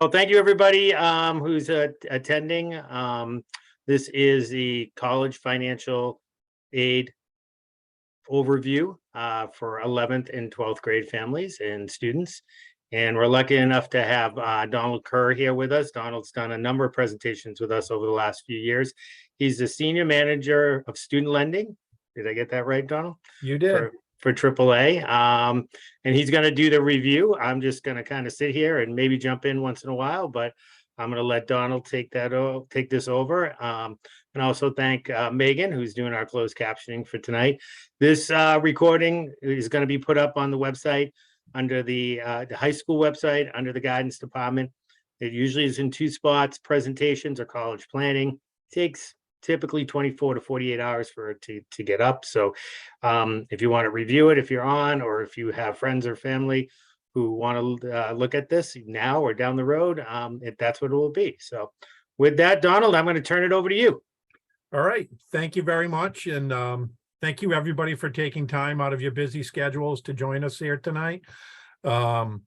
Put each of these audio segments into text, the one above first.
Well, thank you, everybody who's attending. This is the college financial aid overview for 11th and 12th grade families and students. And we're lucky enough to have Donald Kerr here with us. Donald's done a number of presentations with us over the last few years. He's the Senior Manager of Student Lending. Did I get that right, Donald? You did. For AAA. And he's going to do the review. I'm just going to kind of sit here and maybe jump in once in a while, but I'm going to let Donald take this over. And also thank Megan, who's doing our closed captioning for tonight. This recording is going to be put up on the website under the high school website under the guidance department. It usually is in two spots: presentations or college planning. Takes typically 24 to 48 hours for it to get up. So if you want to review it, if you're on, or if you have friends or family who want to look at this now or down the road, that's what it will be. So with that, Donald, I'm going to turn it over to you. All right. Thank you very much. And thank you, everybody, for taking time out of your busy schedules to join us here tonight. I'm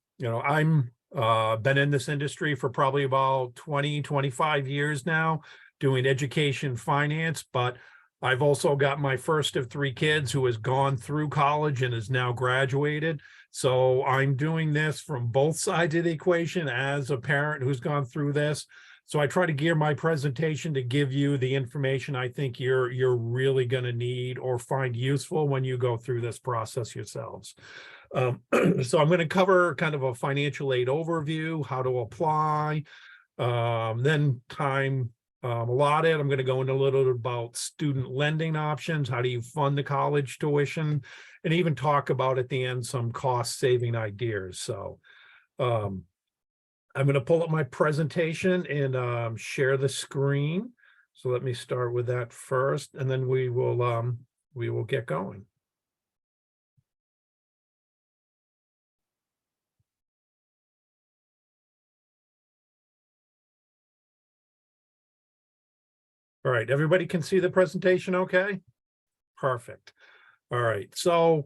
been in this industry for probably about 25 years now, doing education finance, but I've also got my first of three kids who has gone through college and is now graduated. So I'm doing this from both sides of the equation as a parent who's gone through this. So I try to gear my presentation to give you the information I think you're really going to need or find useful when you go through this process yourselves. So I'm going to cover kind of a financial aid overview, how to apply, then time allotted. I'm going to go into a little bit about student lending options. How do you fund the college tuition? And even talk about at the end some cost saving ideas. So I'm going to pull up my presentation and share the screen. So let me start with that first, and then we will get going. All right, everybody can see the presentation okay? Perfect. All right, so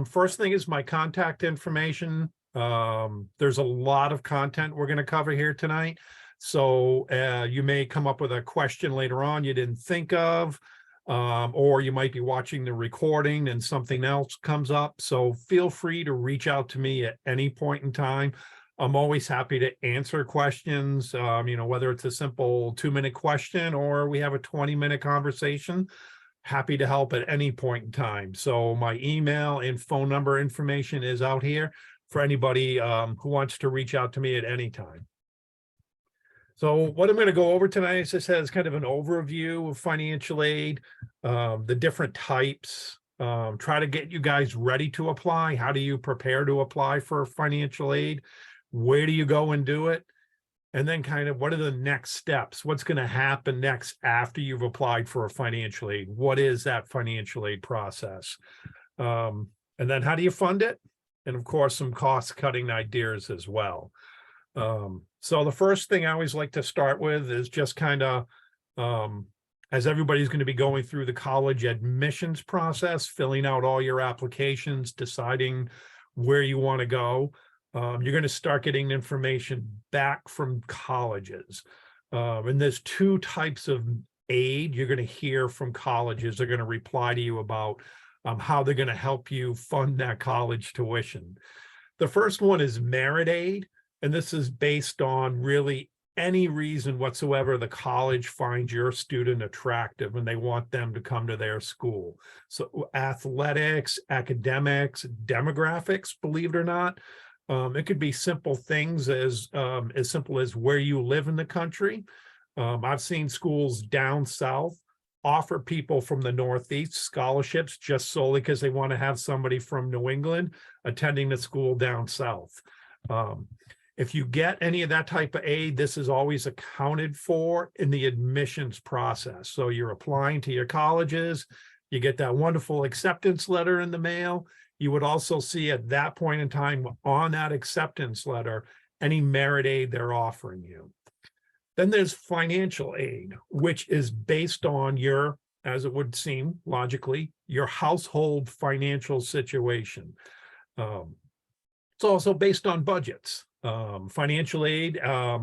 first thing is my contact information. There's a lot of content we're going to cover here tonight. So you may come up with a question later on you didn't think of, or you might be watching the recording and something else comes up. So feel free to reach out to me at any point in time. I'm always happy to answer questions, whether it's a simple 2-minute question or we have a 20-minute conversation. Happy to help at any point in time. So my email and phone number information is out here for anybody who wants to reach out to me at any time. So what I'm going to go over tonight, as I said, is kind of an overview of financial aid, the different types, try to get you guys ready to apply. How do you prepare to apply for financial aid? Where do you go and do it? And then kind of what are the next steps? What's going to happen next after you've applied for a financial aid? What is that financial aid process? And then how do you fund it? And of course, some cost cutting ideas as well. So the first thing I always like to start with is just kind of, as everybody's going to be going through the college admissions process, filling out all your applications, deciding where you want to go. You're going to start getting information back from colleges. And there's two types of aid you're going to hear from colleges. They're going to reply to you about how they're going to help you fund that college tuition. The first one is merit aid, and this is based on really any reason whatsoever the college finds your student attractive and they want them to come to their school. So athletics, academics, demographics, believe it or not. It could be simple things as simple as where you live in the country. I've seen schools down south offer people from the Northeast scholarships just solely because they want to have somebody from New England attending the school down south. If you get any of that type of aid, this is always accounted for in the admissions process. So you're applying to your colleges, you get that wonderful acceptance letter in the mail. You would also see at that point in time on that acceptance letter, any merit aid they're offering you. Then there's financial aid, which is based on your, as it would seem logically, your household financial situation. It's also based on budgets. Financial aid,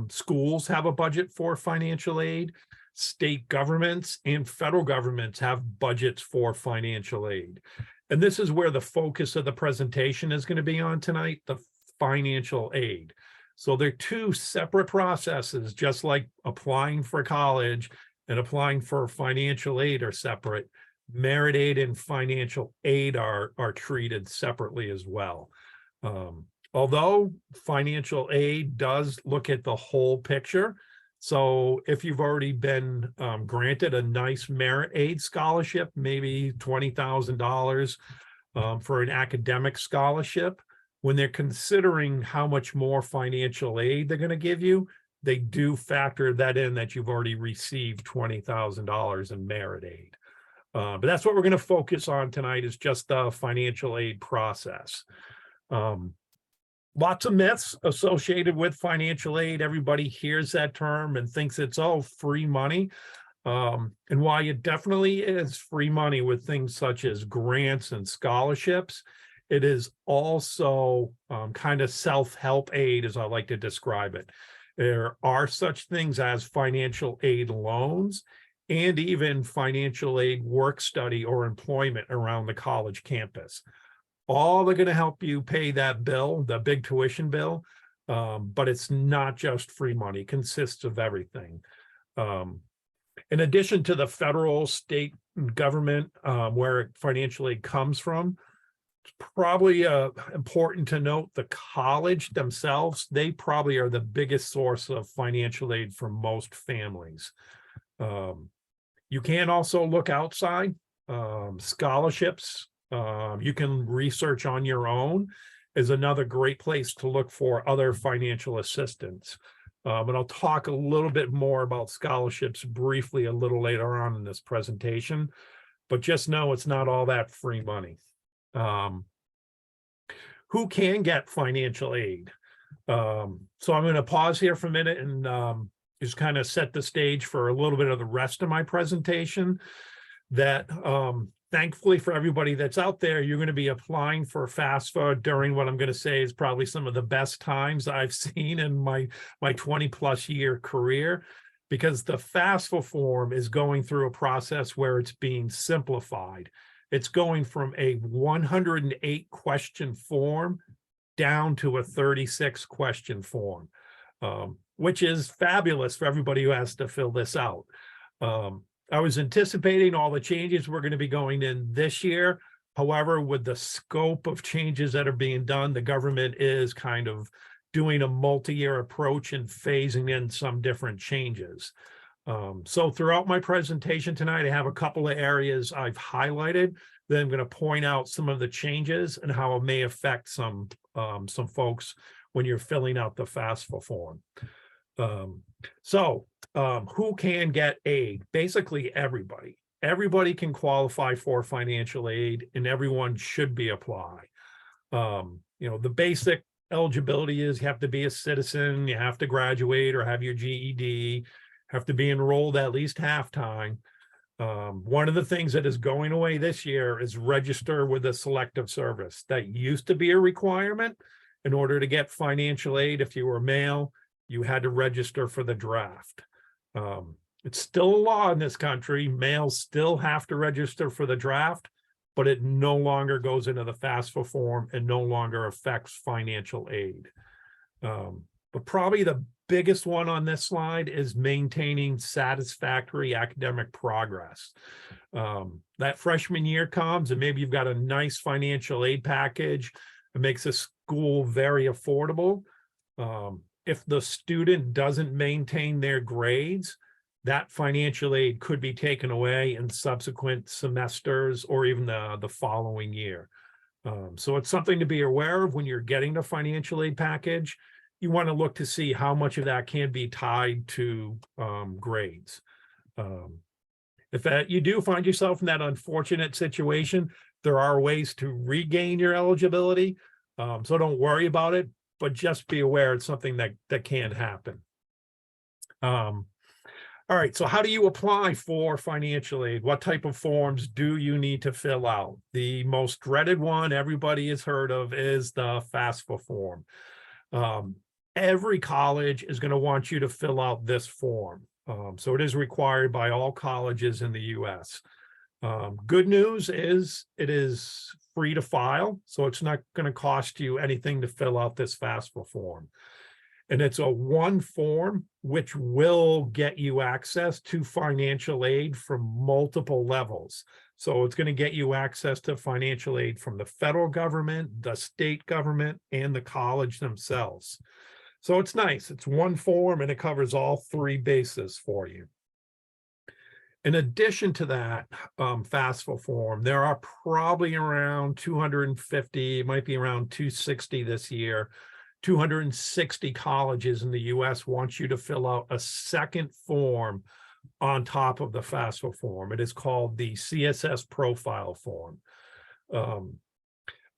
schools have a budget for financial aid. State governments and federal governments have budgets for financial aid. And this is where the focus of the presentation is going to be on tonight, the financial aid. So they're two separate processes, just like applying for college and applying for financial aid are separate. Merit aid and financial aid are treated separately as well. Although financial aid does look at the whole picture. So if you've already been granted a nice merit aid scholarship, maybe $20,000 for an academic scholarship, when they're considering how much more financial aid they're going to give you, they do factor that in, that you've already received $20,000 in merit aid. But that's what we're going to focus on tonight, is just the financial aid process. Lots of myths associated with financial aid. Everybody hears that term and thinks it's all free money. And while it definitely is free money with things such as grants and scholarships, it is also kind of self-help aid, as I like to describe it. There are such things as financial aid loans and even financial aid work study or employment around the college campus. All are going to help you pay that bill, the big tuition bill, but it's not just free money. It consists of everything. In addition to the federal, state government, where financial aid comes from, it's probably important to note the college themselves. They probably are the biggest source of financial aid for most families. You can also look outside. Scholarships, you can research on your own, is another great place to look for other financial assistance. And I'll talk a little bit more about scholarships briefly a little later on in this presentation, but just know it's not all that free money. Who can get financial aid? So I'm going to pause here for a minute and just kind of set the stage for a little bit of the rest of my presentation. That thankfully for everybody that's out there, you're going to be applying for FAFSA during what I'm going to say is probably some of the best times I've seen in my 20+ year career, because the FAFSA form is going through a process where it's being simplified. It's going from a 108 question form down to a 36 question form, which is fabulous for everybody who has to fill this out. I was anticipating all the changes we're going to be going in this year. However, with the scope of changes that are being done, the government is kind of doing a multi-year approach and phasing in some different changes. So throughout my presentation tonight, I have a couple of areas I've highlighted. Then I'm going to point out some of the changes and how it may affect some folks when you're filling out the FAFSA form. Who can get aid? Basically everybody. Everybody can qualify for financial aid, and everyone should be applied. The basic eligibility is you have to be a citizen, you have to graduate or have your GED, have to be enrolled at least half-time. One of the things that is going away this year is register with a selective service. That used to be a requirement. In order to get financial aid, if you were male, you had to register for the draft. It's still a law in this country. Males still have to register for the draft, but it no longer goes into the FAFSA form and no longer affects financial aid. But probably the biggest one on this slide is maintaining satisfactory academic progress. That freshman year comes and maybe you've got a nice financial aid package. It makes a school very affordable. If the student doesn't maintain their grades, that financial aid could be taken away in subsequent semesters or even the following year. So it's something to be aware of when you're getting the financial aid package. You want to look to see how much of that can be tied to grades. If you do find yourself in that unfortunate situation, there are ways to regain your eligibility. So don't worry about it, but just be aware it's something that can happen. All right, so how do you apply for financial aid? What type of forms do you need to fill out? The most dreaded one everybody has heard of is the FAFSA form. every college is going to want you to fill out this form. So it is required by all colleges in the US. Good news is it is free to file, so it's not going to cost you anything to fill out this FAFSA form. And it's a one form which will get you access to financial aid from multiple levels. So it's going to get you access to financial aid from the federal government, the state government, and the college themselves. So it's nice. It's one form and it covers all three bases for you. In addition to that FAFSA form, there are probably around 250, it might be around 260 this year, 260 colleges in the US want you to fill out a second form on top of the FAFSA form. It is called the CSS Profile Form.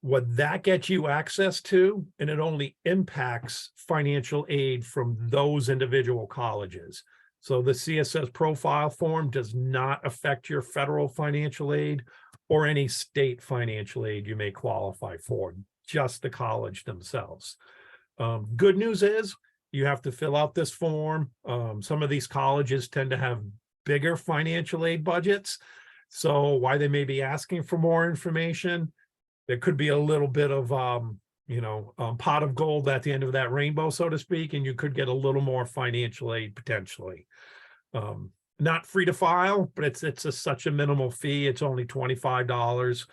What that gets you access to, and it only impacts financial aid from those individual colleges. So the CSS Profile Form does not affect your federal financial aid or any state financial aid you may qualify for, just the college themselves. Good news is you have to fill out this form. Some of these colleges tend to have bigger financial aid budgets. So why they may be asking for more information, there could be a little bit of, pot of gold at the end of that rainbow, so to speak, and you could get a little more financial aid potentially. Not free to file, but it's such a minimal fee. It's only $25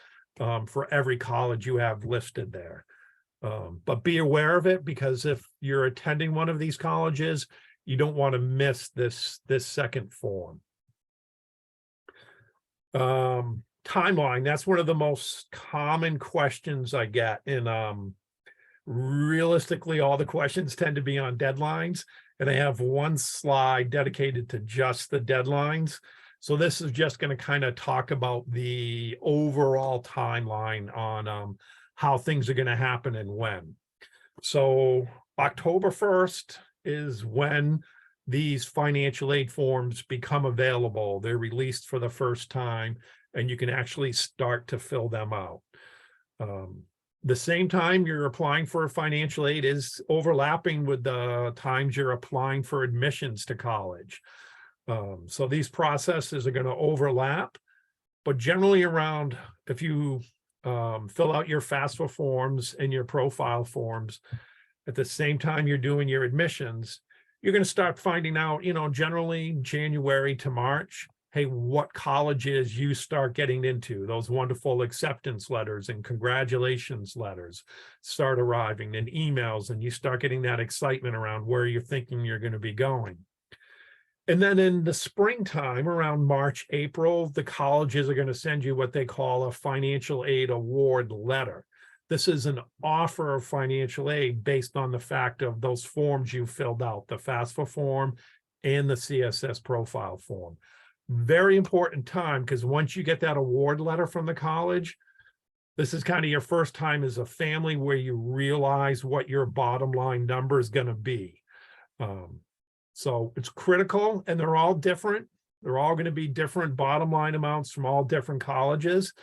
for every college you have listed there. But be aware of it, because if you're attending one of these colleges, you don't want to miss this second form. Timeline, that's one of the most common questions I get. And realistically, all the questions tend to be on deadlines. And I have one slide dedicated to just the deadlines. So this is just going to kind of talk about the overall timeline on how things are going to happen and when. So October 1st is when these financial aid forms become available. They're released for the first time, and you can actually start to fill them out. The same time you're applying for financial aid is overlapping with the times you're applying for admissions to college. So these processes are going to overlap, but generally around, if you fill out your FAFSA forms and your profile forms at the same time you're doing your admissions, you're going to start finding out, generally January to March, hey, what colleges you start getting into. Those wonderful acceptance letters and congratulations letters start arriving, and emails, and you start getting that excitement around where you're thinking you're going to be going. And then in the springtime, around March, April, the colleges are going to send you what they call a financial aid award letter. This is an offer of financial aid based on the fact of those forms you filled out, the FAFSA form and the CSS Profile Form. Very important time, because once you get that award letter from the college, this is kind of your first time as a family where you realize what your bottom line number is going to be. So it's critical, and they're all different. They're all going to be different bottom line amounts from all different colleges.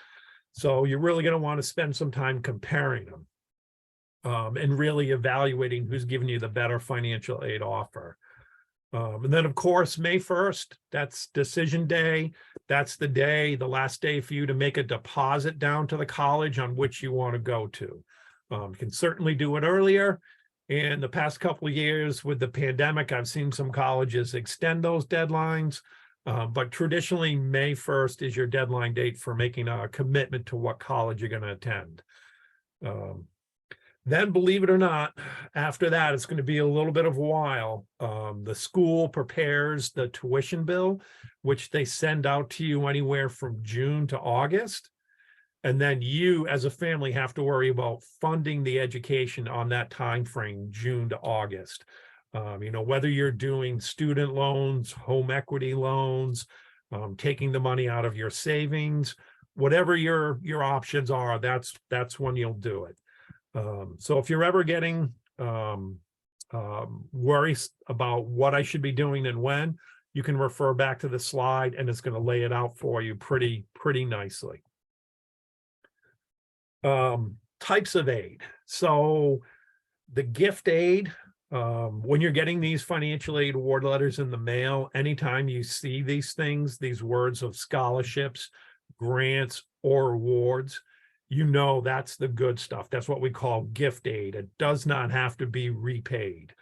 So you're really going to want to spend some time comparing them and really evaluating who's giving you the better financial aid offer. And then, of course, May 1st, that's decision day. That's the last day for you to make a deposit down to the college on which you want to go to. You can certainly do it earlier. In the past couple of years with the pandemic, I've seen some colleges extend those deadlines. But traditionally, May 1st is your deadline date for making a commitment to what college you're going to attend. Then, believe it or not, after that, it's going to be a little bit of a while. The school prepares the tuition bill, which they send out to you anywhere from June to August. And then you, as a family, have to worry about funding the education on that time frame, June to August. Whether you're doing student loans, home equity loans, taking the money out of your savings, whatever your options are, that's when you'll do it. So if you're ever getting worries about what I should be doing and when, you can refer back to the slide, and it's going to lay it out for you pretty nicely. Types of aid. So the gift aid, When you're getting these financial aid award letters in the mail, anytime you see these things, these words of scholarships, grants, or awards, you know that's the good stuff. That's what we call gift aid. It does not have to be repaid.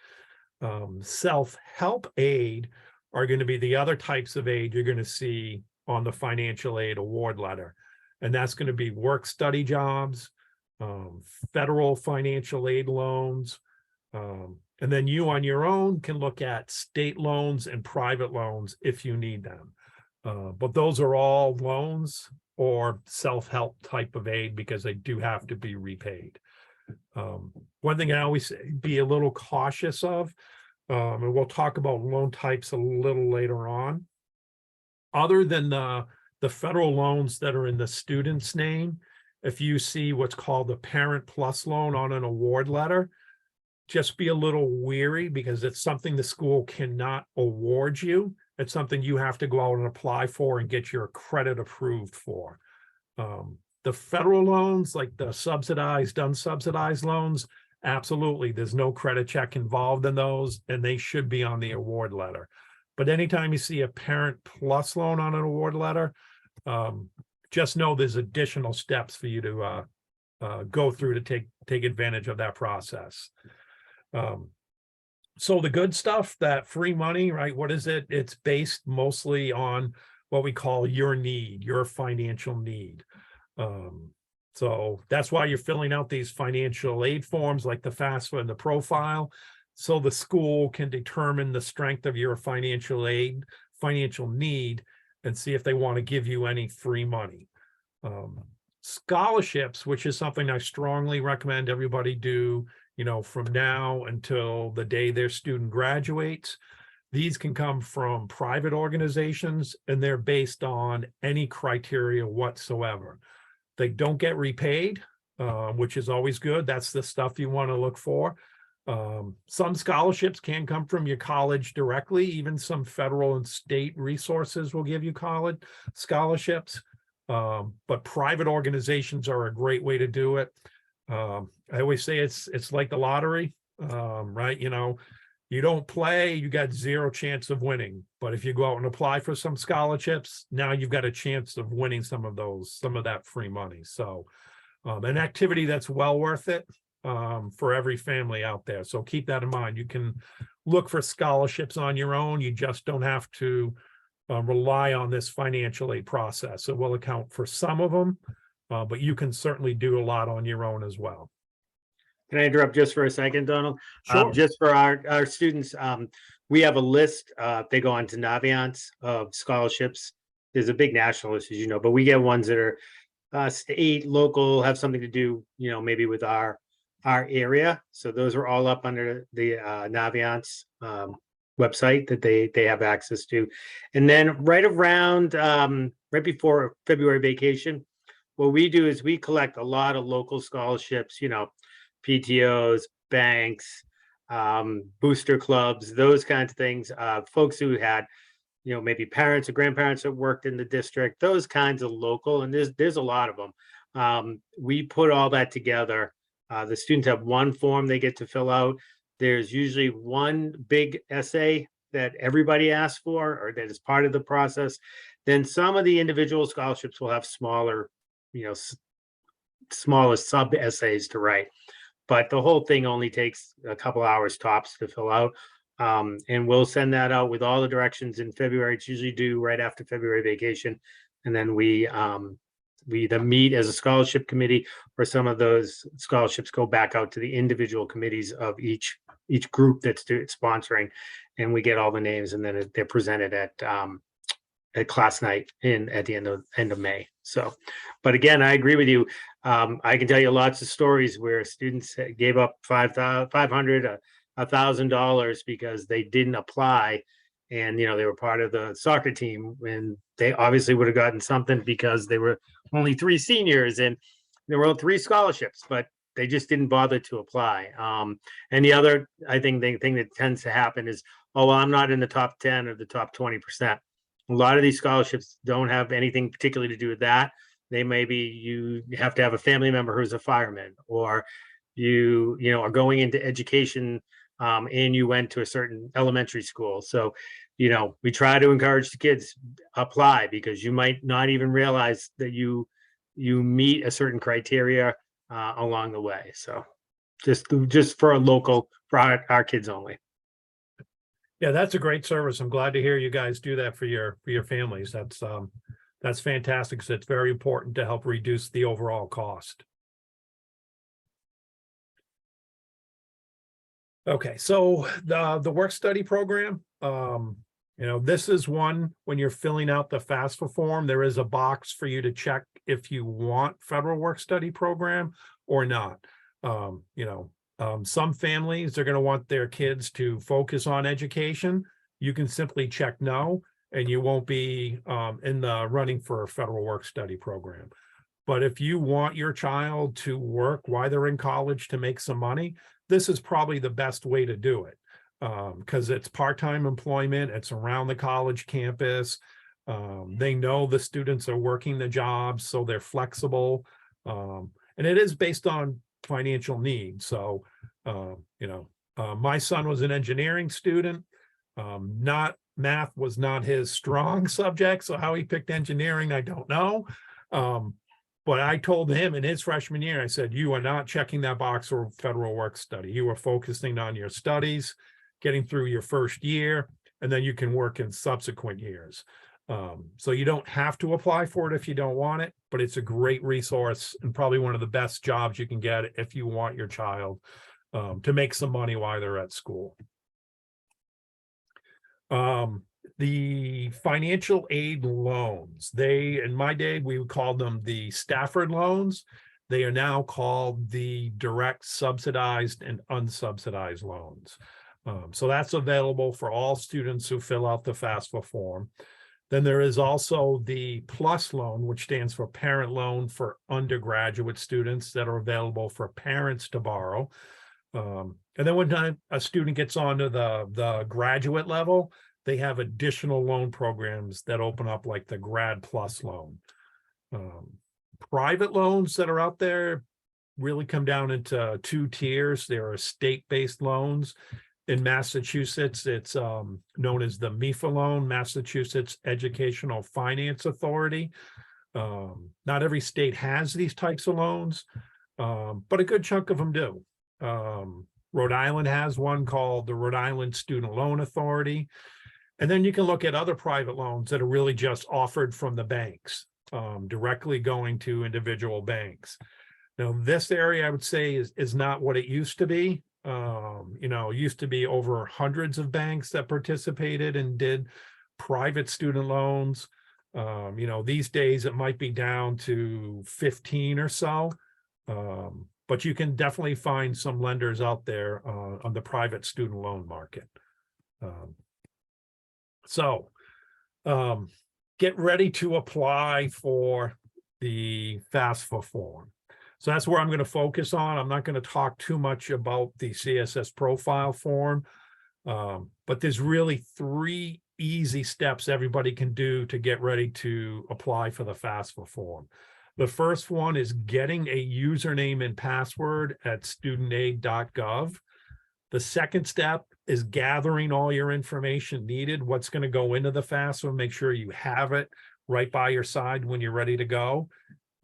Self-help aid are going to be the other types of aid you're going to see on the financial aid award letter. And that's going to be work study jobs, federal financial aid loans, and then you on your own can look at state loans and private loans if you need them. But those are all loans or self-help type of aid because they do have to be repaid. One thing I always say, be a little cautious of, and we'll talk about loan types a little later on. Other than the federal loans that are in the student's name, if you see what's called the Parent Plus loan on an award letter, just be a little weary because it's something the school cannot award you. It's something you have to go out and apply for and get your credit approved for. The federal loans, like the subsidized, unsubsidized loans, absolutely, there's no credit check involved in those, and they should be on the award letter. But anytime you see a Parent Plus loan on an award letter, just know there's additional steps for you to go through to take advantage of that process. So the good stuff, that free money, right? What is it? It's based mostly on what we call your need, your financial need. So that's why you're filling out these financial aid forms like the FAFSA and the profile, so the school can determine the strength of your financial aid, financial need, and see if they want to give you any free money. Scholarships, which is something I strongly recommend everybody do, from now until the day their student graduates. These can come from private organizations, and they're based on any criteria whatsoever. They don't get repaid, which is always good. That's the stuff you want to look for. Some scholarships can come from your college directly. Even some federal and state resources will give you college scholarships. But private organizations are a great way to do it. I always say it's like the lottery, right? You don't play, you got zero chance of winning. But if you go out and apply for some scholarships, now you've got a chance of winning some of that free money. So an activity that's well worth it for every family out there. So keep that in mind. You can look for scholarships on your own. You just don't have to rely on this financial aid process. It will account for some of them, but you can certainly do a lot on your own as well. Can I interrupt just for a second, Donald? Sure. Just for our students, we have a list. They go on to Naviance of scholarships. There's a big national list, as you know, but we get ones that are state, local, have something to do, maybe with our area. So those are all up under the Naviance website that they have access to. And then right before February vacation, what we do is we collect a lot of local scholarships, PTOs, banks, booster clubs, those kinds of things, folks who had, maybe parents or grandparents that worked in the district, those kinds of local, and there's a lot of them. We put all that together. The students have one form they get to fill out. There's usually one big essay that everybody asks for or that is part of the process. Then some of the individual scholarships will have smaller sub essays to write. But the whole thing only takes a couple hours tops to fill out. And we'll send that out with all the directions in February. It's usually due right after February vacation. And then we either meet as a scholarship committee, or some of those scholarships go back out to the individual committees of each group that's sponsoring, and we get all the names, and then they're presented at class night at the end of May. So, but again, I agree with you. I can tell you lots of stories where students gave up $500, $1,000 because they didn't apply, and they were part of the soccer team, and they obviously would have gotten something because they were only 3 seniors and there were 3 scholarships, but they just didn't bother to apply. And the other, I think, the thing that tends to happen is, oh, well, I'm not in the top 10 or the top 20%. A lot of these scholarships don't have anything particularly to do with that. They may be, you have to have a family member who's a fireman, or you are going into education and you went to a certain elementary school. So, we try to encourage the kids apply, because you might not even realize that you meet a certain criteria along the way. So just for our kids only. Yeah, that's a great service. I'm glad to hear you guys do that for your families. That's fantastic, because it's very important to help reduce the overall cost. Okay, so the work study program, this is one, when you're filling out the FAFSA form, there is a box for you to check if you want federal work study program or not. Some families are going to want their kids to focus on education. You can simply check no, and you won't be in the running for a federal work study program. But if you want your child to work while they're in college to make some money, this is probably the best way to do it, because it's part-time employment. It's around the college campus. They know the students are working the jobs, so they're flexible. And it is based on financial need. So, my son was an engineering student. Math was not his strong subject. So how he picked engineering, I don't know. But I told him in his freshman year, I said, you are not checking that box for federal work study. You are focusing on your studies, getting through your first year, and then you can work in subsequent years. So you don't have to apply for it if you don't want it, but it's a great resource and probably one of the best jobs you can get if you want your child to make some money while they're at school. The financial aid loans, in my day, we would call them the Stafford loans. They are now called the direct subsidized and unsubsidized loans. So that's available for all students who fill out the FAFSA form. Then there is also the PLUS loan, which stands for Parent Loan for undergraduate students, that are available for parents to borrow. And then when a student gets onto the graduate level, they have additional loan programs that open up, like the Grad Plus loan. Private loans that are out there really come down into two tiers. There are state-based loans. In Massachusetts, it's known as the MIFA loan, Massachusetts Educational Finance Authority. Not every state has these types of loans, but a good chunk of them do. Rhode Island has one called the Rhode Island Student Loan Authority. And then you can look at other private loans that are really just offered from the banks, directly going to individual banks. Now, this area, I would say, is not what it used to be. It used to be over hundreds of banks that participated and did private student loans. These days it might be down to 15 or so. But you can definitely find some lenders out there on the private student loan market. So get ready to apply for the FAFSA form. So that's where I'm going to focus on. I'm not going to talk too much about the CSS profile form, but there's really 3 easy steps everybody can do to get ready to apply for the FAFSA form. The first one is getting a username and password at studentaid.gov. The second step is gathering all your information needed, what's going to go into the FAFSA, make sure you have it right by your side when you're ready to go,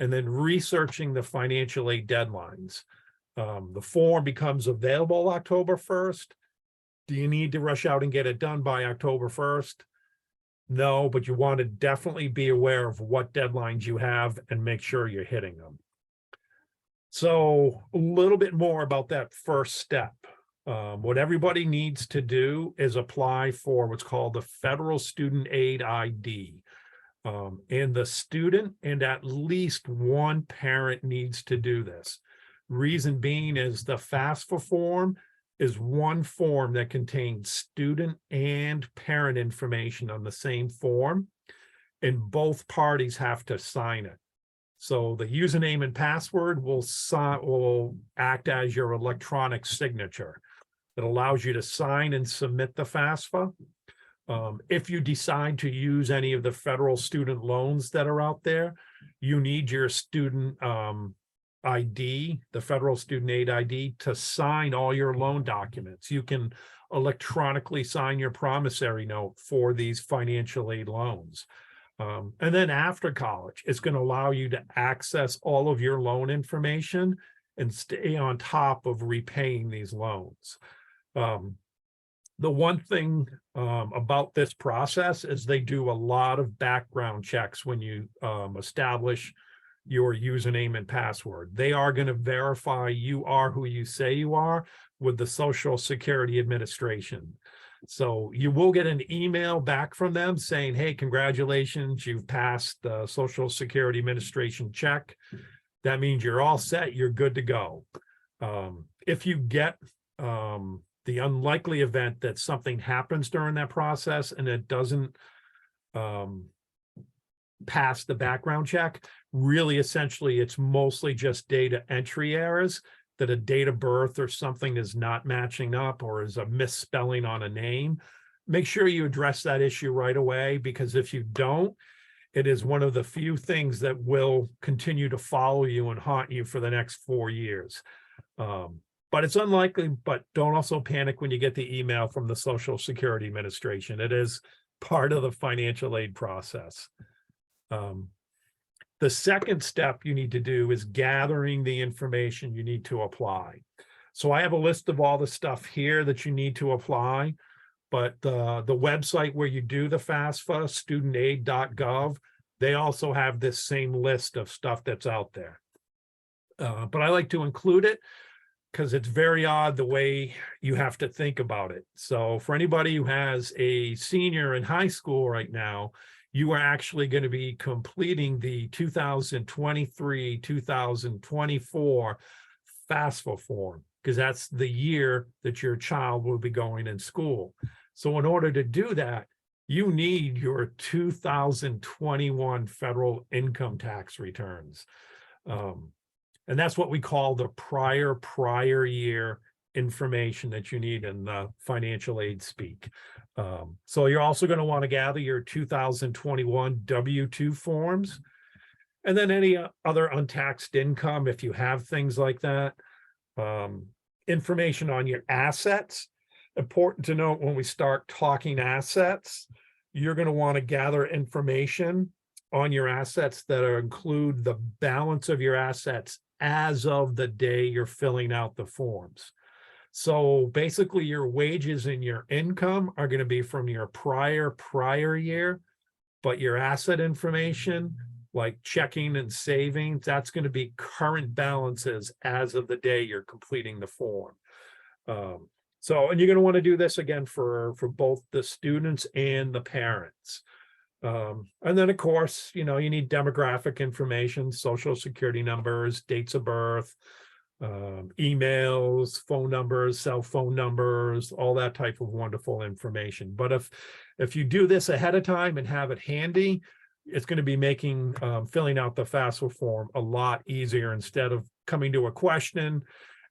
and then researching the financial aid deadlines. The form becomes available October 1st. Do you need to rush out and get it done by October 1st? No, but you want to definitely be aware of what deadlines you have and make sure you're hitting them. So a little bit more about that first step. What everybody needs to do is apply for what's called the Federal Student Aid ID. And the student and at least one parent needs to do this. Reason being is the FAFSA form is one form that contains student and parent information on the same form, and both parties have to sign it. So the username and password will act as your electronic signature. It allows you to sign and submit the FAFSA. If you decide to use any of the federal student loans that are out there, you need your student ID, the federal student aid ID, to sign all your loan documents. You can electronically sign your promissory note for these financial aid loans. And then after college, it's going to allow you to access all of your loan information and stay on top of repaying these loans. The one thing about this process is they do a lot of background checks when you establish your username and password. They are going to verify you are who you say you are with the Social Security Administration. So you will get an email back from them saying, hey, congratulations, you've passed the Social Security Administration check. That means you're all set, you're good to go. If you get the unlikely event that something happens during that process and it doesn't pass the background check, really essentially it's mostly just data entry errors, that a date of birth or something is not matching up or is a misspelling on a name. Make sure you address that issue right away, because if you don't, it is one of the few things that will continue to follow you and haunt you for the next 4 years. But it's unlikely, but don't also panic when you get the email from the Social Security Administration. It is part of the financial aid process. The second step you need to do is gathering the information you need to apply. So I have a list of all the stuff here that you need to apply, but the website where you do the FAFSA, studentaid.gov, they also have this same list of stuff that's out there. But I like to include it because it's very odd the way you have to think about it. So for anybody who has a senior in high school right now, you are actually going to be completing the 2023-2024 FAFSA form, because that's the year that your child will be going in school. So in order to do that, you need your 2021 federal income tax returns. And that's what we call the prior year information that you need in the financial aid speak. So you're also going to want to gather your 2021 W-2 forms, and then any other untaxed income if you have things like that. Information on your assets. Important to note when we start talking assets, you're going to want to gather information on your assets that include the balance of your assets as of the day you're filling out the forms. So basically your wages and your income are going to be from your prior year, but your asset information like checking and saving, that's going to be current balances as of the day you're completing the form. And you're going to want to do this again for both the students and the parents. And then of course, you need demographic information, social security numbers, dates of birth, emails, phone numbers, cell phone numbers, all that type of wonderful information. But if you do this ahead of time and have it handy, it's going to be making filling out the FAFSA form a lot easier, instead of coming to a question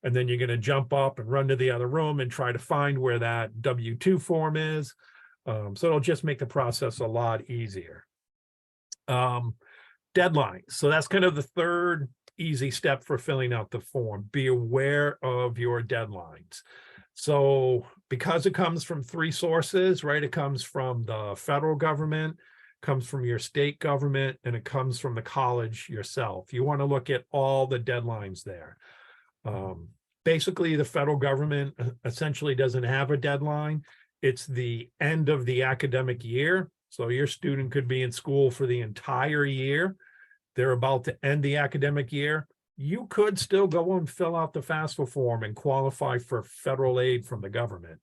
and then you're going to jump up and run to the other room and try to find where that W-2 form is. So it'll just make the process a lot easier. Deadlines. So that's kind of the third easy step for filling out the form. Be aware of your deadlines. So because it comes from 3 sources, right? It comes from the federal government, comes from your state government, and it comes from the college yourself. You want to look at all the deadlines there. Basically, the federal government essentially doesn't have a deadline. It's the end of the academic year. So your student could be in school for the entire year. They're about to end the academic year. You could still go and fill out the FAFSA form and qualify for federal aid from the government.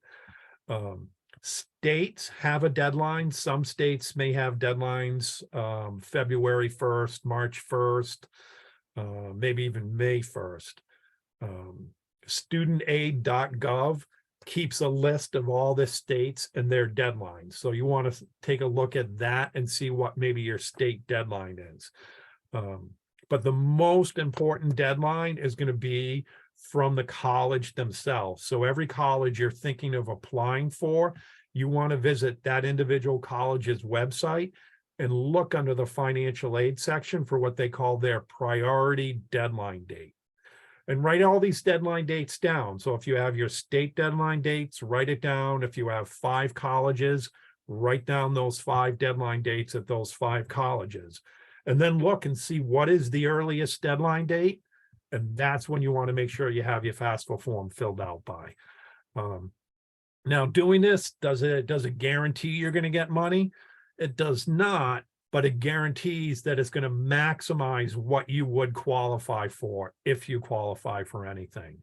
States have a deadline. Some states may have deadlines February 1st, March 1st, maybe even May 1st. Studentaid.gov keeps a list of all the states and their deadlines. So you want to take a look at that and see what maybe your state deadline is. But the most important deadline is going to be from the college themselves. So every college you're thinking of applying for, you want to visit that individual college's website and look under the financial aid section for what they call their priority deadline date. and write all these deadline dates down. So if you have your state deadline dates, write it down. If you have 5 colleges, write down those 5 deadline dates at those 5 colleges. And then look and see what is the earliest deadline date. And that's when you want to make sure you have your FAFSA form filled out by. Now, doing this, does it guarantee you're going to get money? It does not, but it guarantees that it's going to maximize what you would qualify for if you qualify for anything.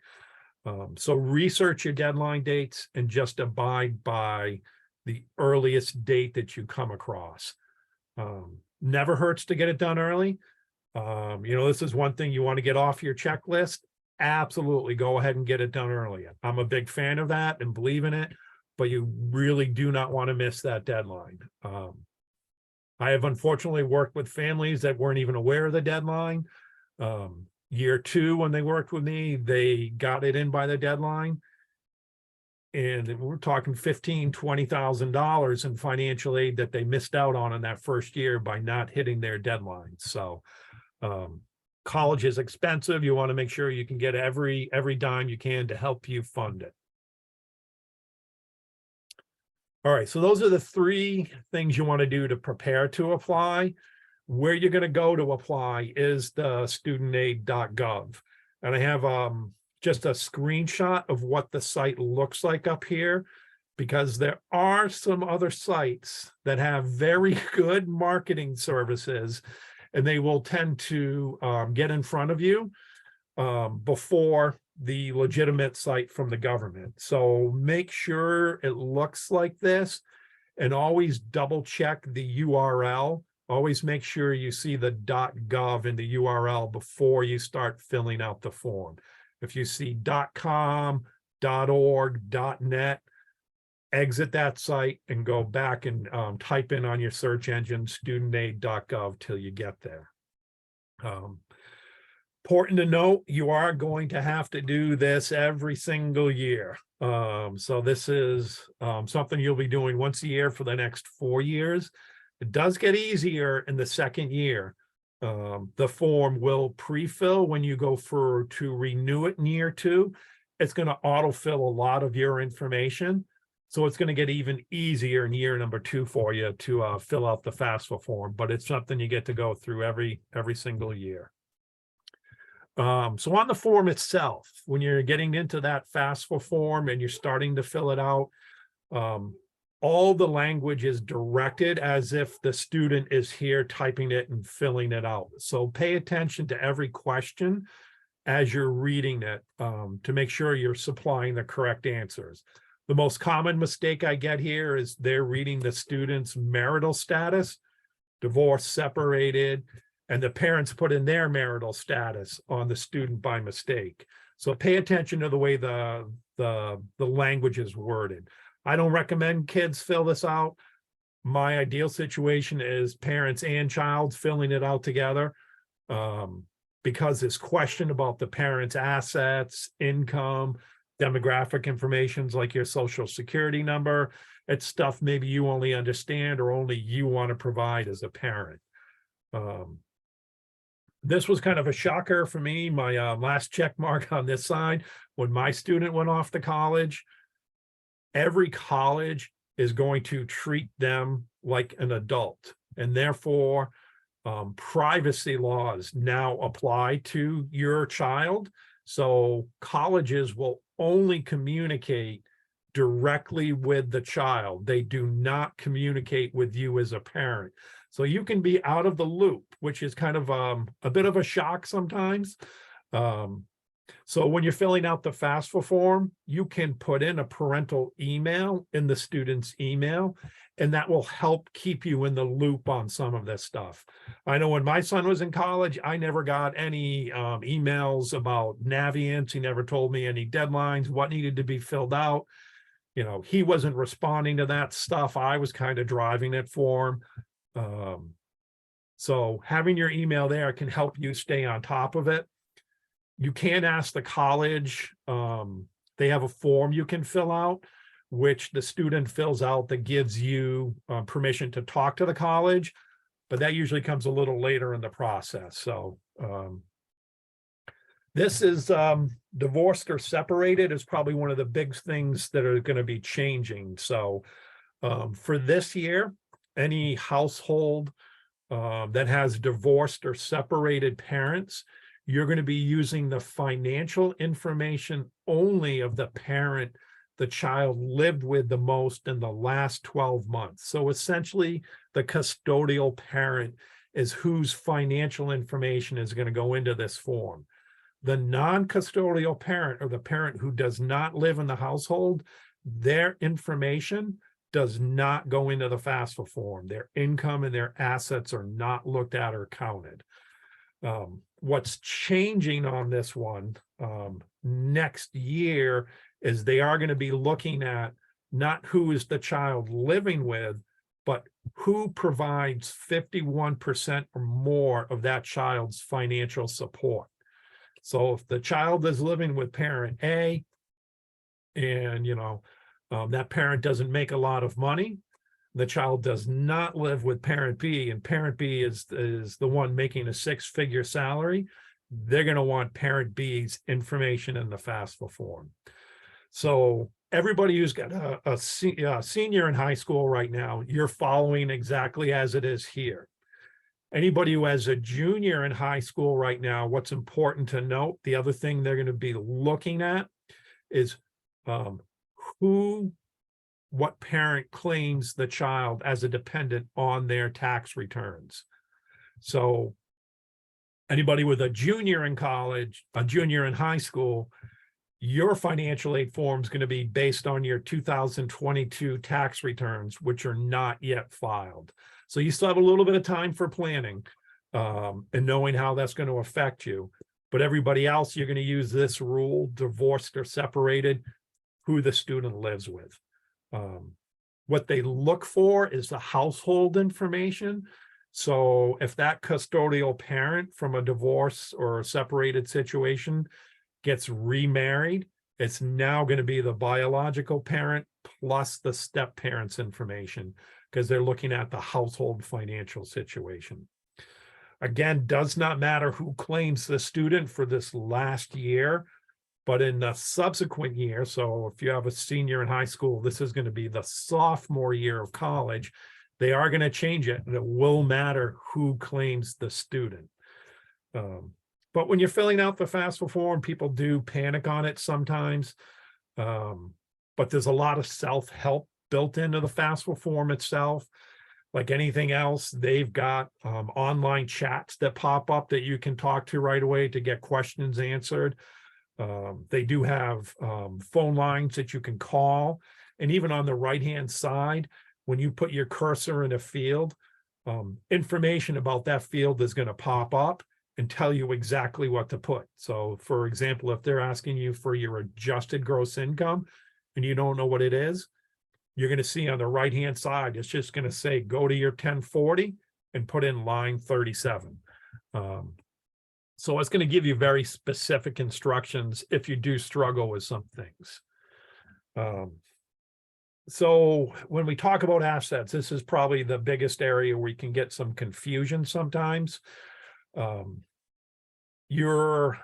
So research your deadline dates and just abide by the earliest date that you come across. Never hurts to get it done early. This is one thing you want to get off your checklist. Absolutely, go ahead and get it done early. I'm a big fan of that and believe in it, but you really do not want to miss that deadline. I have unfortunately worked with families that weren't even aware of the deadline. Year 2, when they worked with me, they got it in by the deadline. And we're talking $15,000, $20,000 in financial aid that they missed out on in that first year by not hitting their deadline. So college is expensive. You want to make sure you can get every dime you can to help you fund it. All right, so those are the 3 things you want to do to prepare to apply. Where you're going to go to apply is the studentaid.gov. And I have just a screenshot of what the site looks like up here, because there are some other sites that have very good marketing services, and they will tend to get in front of you before the legitimate site from the government. So make sure it looks like this, and always double check the URL. Always make sure you see the .gov in the URL before you start filling out the form. If you see .com, .org, .net, exit that site and go back and type in on your search engine studentaid.gov till you get there. Important to note, you are going to have to do this every single year. So this is something you'll be doing once a year for the next 4 years. It does get easier in the 2nd year. The form will pre-fill when you go to renew it in year 2. It's going to autofill a lot of your information. So it's going to get even easier in year number 2 for you to fill out the FAFSA form, but it's something you get to go through every single year. So on the form itself, when you're getting into that FAFSA form and you're starting to fill it out, all the language is directed as if the student is here typing it and filling it out. So pay attention to every question as you're reading it to make sure you're supplying the correct answers. The most common mistake I get here is they're reading the student's marital status, divorced, separated, and the parents put in their marital status on the student by mistake. So pay attention to the way the language is worded. I don't recommend kids fill this out. My ideal situation is parents and child filling it out together, because this question about the parents' assets, income, demographic information like your social security number, it's stuff maybe you only understand or only you want to provide as a parent. This was kind of a shocker for me. My last check mark on this side, when my student went off to college, every college is going to treat them like an adult, and therefore privacy laws now apply to your child. So colleges will only communicate directly with the child. They do not communicate with you as a parent. So you can be out of the loop, which is kind of a bit of a shock sometimes. So when you're filling out the FAFSA form, you can put in a parental email in the student's email, and that will help keep you in the loop on some of this stuff. I know when my son was in college, I never got any emails about Navient. He never told me any deadlines, what needed to be filled out. He wasn't responding to that stuff. I was kind of driving it for him. So having your email there can help you stay on top of it. You can ask the college. They have a form you can fill out, which the student fills out that gives you permission to talk to the college, but that usually comes a little later in the process. So This is divorced or separated is probably one of the big things that are going to be changing. So for this year, any household that has divorced or separated parents, you're going to be using the financial information only of the parent the child lived with the most in the last 12 months. So essentially, the custodial parent is whose financial information is going to go into this form. The non-custodial parent, or the parent who does not live in the household, their information does not go into the FAFSA form. Their income and their assets are not looked at or counted. What's changing on this one next year is they are going to be looking at not who is the child living with, but who provides 51% or more of that child's financial support. So if the child is living with parent A and, that parent doesn't make a lot of money, the child does not live with parent B, and parent B is the one making a six-figure salary, they're going to want parent B's information in the FAFSA form. So everybody who's got a senior in high school right now, you're following exactly as it is here. Anybody who has a junior in high school right now, what's important to note, the other thing they're going to be looking at is what parent claims the child as a dependent on their tax returns. So anybody with a junior in college, a junior in high school, your financial aid form is going to be based on your 2022 tax returns, which are not yet filed. So you still have a little bit of time for planning and knowing how that's going to affect you. But everybody else, you're going to use this rule, divorced or separated, who the student lives with. What they look for is the household information. So if that custodial parent from a divorce or a separated situation gets remarried, it's now going to be the biological parent plus the step parent's information, because they're looking at the household financial situation. Again, does not matter who claims the student for this last year, but in the subsequent year, so if you have a senior in high school, this is going to be the sophomore year of college, they are going to change it, and it will matter who claims the student. But when you're filling out the FAFSA form, people do panic on it sometimes. But there's a lot of self-help built into the FAFSA form itself. Like anything else, they've got online chats that pop up that you can talk to right away to get questions answered. They do have phone lines that you can call. And even on the right-hand side, when you put your cursor in a field, information about that field is going to pop up and tell you exactly what to put. So for example, if they're asking you for your adjusted gross income and you don't know what it is, you're going to see on the right-hand side, it's just going to say, go to your 1040 and put in line 37. So it's going to give you very specific instructions if you do struggle with some things. So when we talk about assets, this is probably the biggest area where you can get some confusion sometimes. Your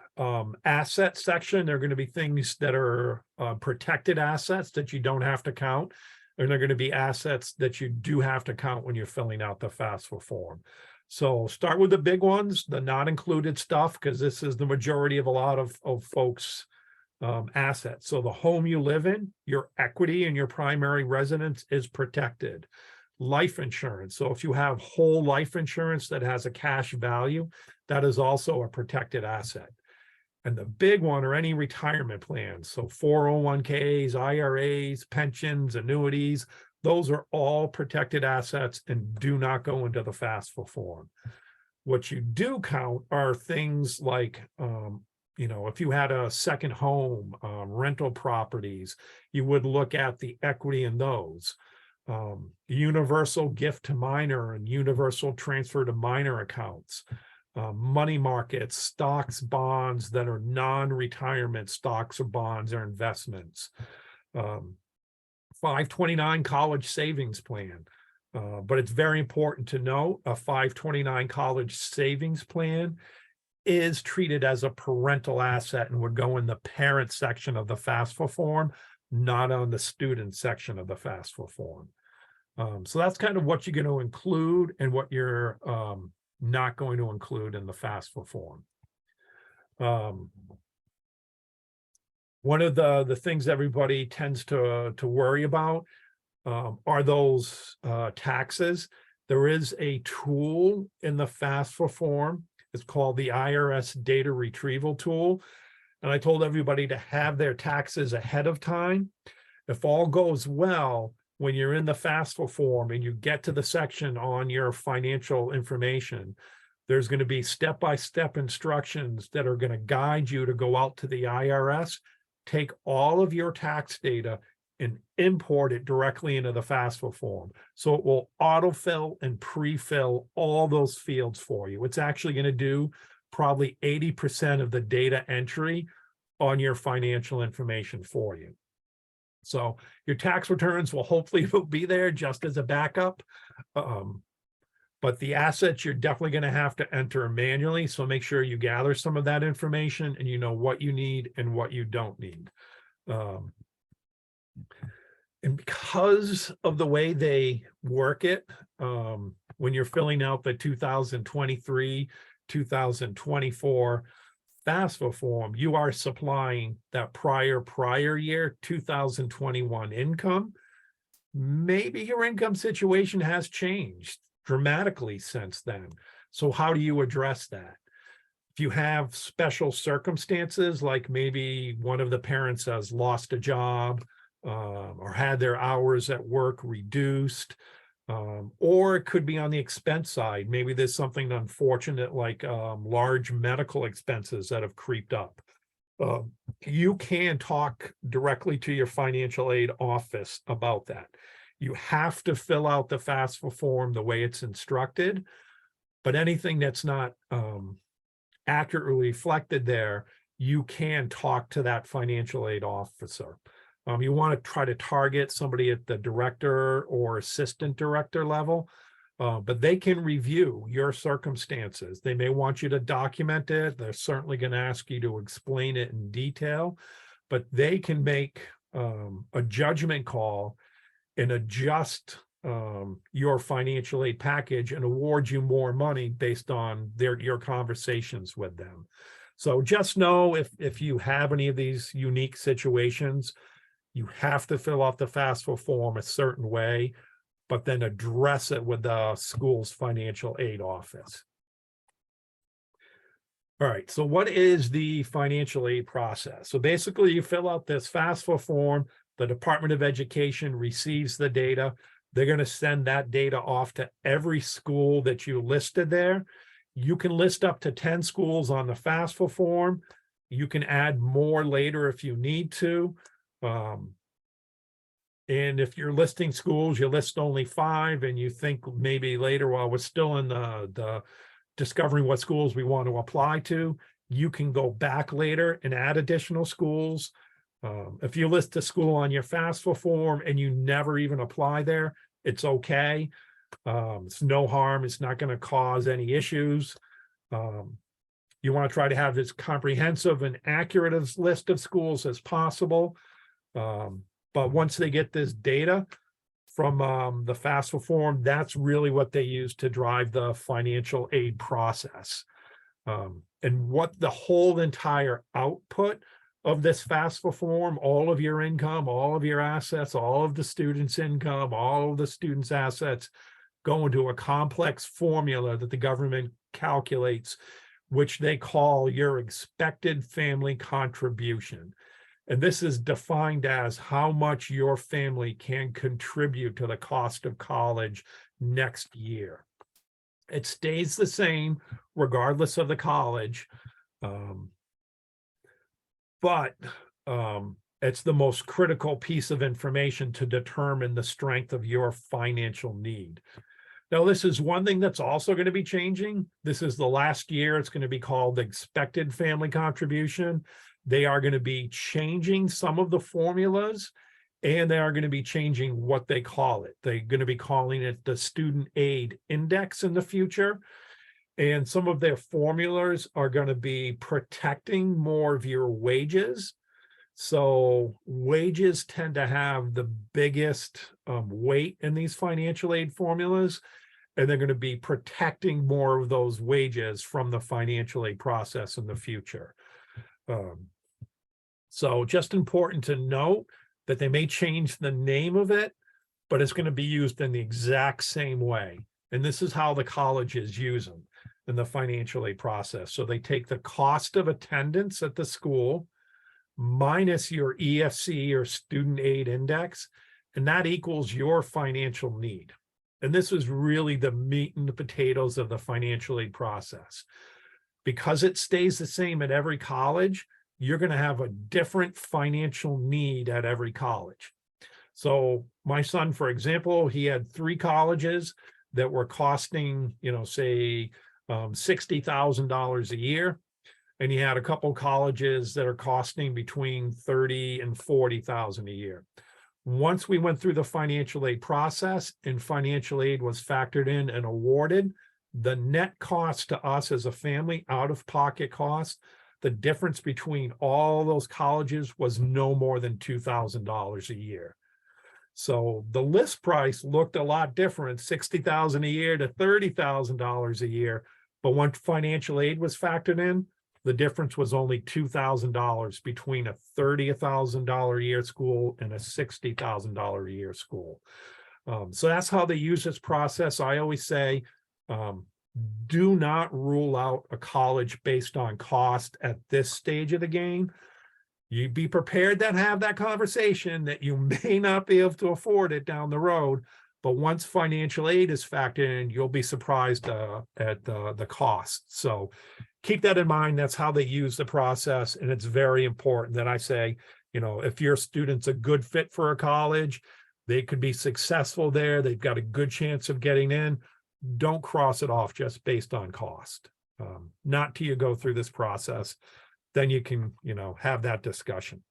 asset section, there are going to be things that are protected assets that you don't have to count, and they're going to be assets that you do have to count when you're filling out the FAFSA form. So start with the big ones, the not included stuff, because this is the majority of a lot of folks' assets. So the home you live in, your equity and your primary residence is protected. Life insurance. So if you have whole life insurance that has a cash value, that is also a protected asset. And the big one are any retirement plans. So 401ks, IRAs, pensions, annuities, those are all protected assets and do not go into the FAFSA form. What you do count are things like, if you had a second home, rental properties, you would look at the equity in those. Universal gift to minor and universal transfer to minor accounts. Money markets, stocks, bonds that are non-retirement stocks or bonds or investments. 529 college savings plan. But it's very important to know a 529 college savings plan is treated as a parental asset and would go in the parent section of the FAFSA form, not on the student section of the FAFSA form. So that's kind of what you're going to include and what you're not going to include in the FAFSA form. One of the things everybody tends to worry about are those taxes. There is a tool in the FAFSA form. It's called the IRS Data Retrieval Tool. And I told everybody to have their taxes ahead of time. If all goes well, when you're in the FAFSA form and you get to the section on your financial information, there's going to be step-by-step instructions that are going to guide you to go out to the IRS, take all of your tax data and import it directly into the FAFSA form. So it will autofill and pre-fill all those fields for you. It's actually going to do probably 80% of the data entry on your financial information for you. So your tax returns will hopefully be there just as a backup. But the assets you're definitely going to have to enter manually. So make sure you gather some of that information and you know what you need and what you don't need. And because of the way they work it, when you're filling out the 2023, 2024 FAFSA form, you are supplying that prior year 2021 income. Maybe your income situation has changed dramatically since then. So how do you address that? If you have special circumstances, like maybe one of the parents has lost a job or had their hours at work reduced, or it could be on the expense side. Maybe there's something unfortunate like large medical expenses that have creeped up. You can talk directly to your financial aid office about that. You have to fill out the FAFSA form the way it's instructed, but anything that's not accurately reflected there, you can talk to that financial aid officer. You want to try to target somebody at the director or assistant director level, but they can review your circumstances. They may want you to document it. They're certainly going to ask you to explain it in detail, but they can make a judgment call and adjust your financial aid package and award you more money based on your conversations with them. So just know if you have any of these unique situations, you have to fill out the FAFSA form a certain way, but then address it with the school's financial aid office. All right, so what is the financial aid process? So basically you fill out this FAFSA form, the Department of Education receives the data. They're going to send that data off to every school that you listed there. You can list up to 10 schools on the FAFSA form. You can add more later if you need to. And if you're listing schools, you list only 5 and you think maybe later, while we're still in the discovering what schools we want to apply to, you can go back later and add additional schools. If you list a school on your FAFSA form and you never even apply there, it's okay. It's no harm. It's not going to cause any issues. You want to try to have as comprehensive and accurate a list of schools as possible. But once they get this data from the FAFSA form, that's really what they use to drive the financial aid process. And what the whole entire output of this FAFSA form, all of your income, all of your assets, all of the students' income, all of the students' assets go into a complex formula that the government calculates, which they call your expected family contribution. And this is defined as how much your family can contribute to the cost of college next year. It stays the same regardless of the college, but it's the most critical piece of information to determine the strength of your financial need. Now, this is one thing that's also going to be changing. This is the last year. It's going to be called the expected family contribution. They are going to be changing some of the formulas, and they are going to be changing what they call it. They're going to be calling it the student aid index in the future. And some of their formulas are going to be protecting more of your wages. So wages tend to have the biggest weight in these financial aid formulas, and they're going to be protecting more of those wages from the financial aid process in the future. So just important to note that they may change the name of it, but it's going to be used in the exact same way. And this is how the colleges use them in the financial aid process. So they take the cost of attendance at the school minus your EFC or student aid index, and that equals your financial need. And this is really the meat and the potatoes of the financial aid process. Because it stays the same at every college, you're going to have a different financial need at every college. So my son, for example, he had 3 colleges that were costing, say $60,000 a year. And he had a couple colleges that are costing between $30,000 and $40,000 a year. Once we went through the financial aid process and financial aid was factored in and awarded, the net cost to us as a family, out-of-pocket cost, the difference between all those colleges was no more than $2,000 a year. So the list price looked a lot different, $60,000 a year to $30,000 a year. But once financial aid was factored in, the difference was only $2,000 between a $30,000 a year school and a $60,000 a year school. So that's how they use this process. I always say, do not rule out a college based on cost at this stage of the game. You be prepared to have that conversation that you may not be able to afford it down the road. But once financial aid is factored in, you'll be surprised at the cost. So keep that in mind. That's how they use the process. And it's very important that I say, if your student's a good fit for a college, they could be successful there, they've got a good chance of getting in, don't cross it off just based on cost. Not till you go through this process, then you can, have that discussion.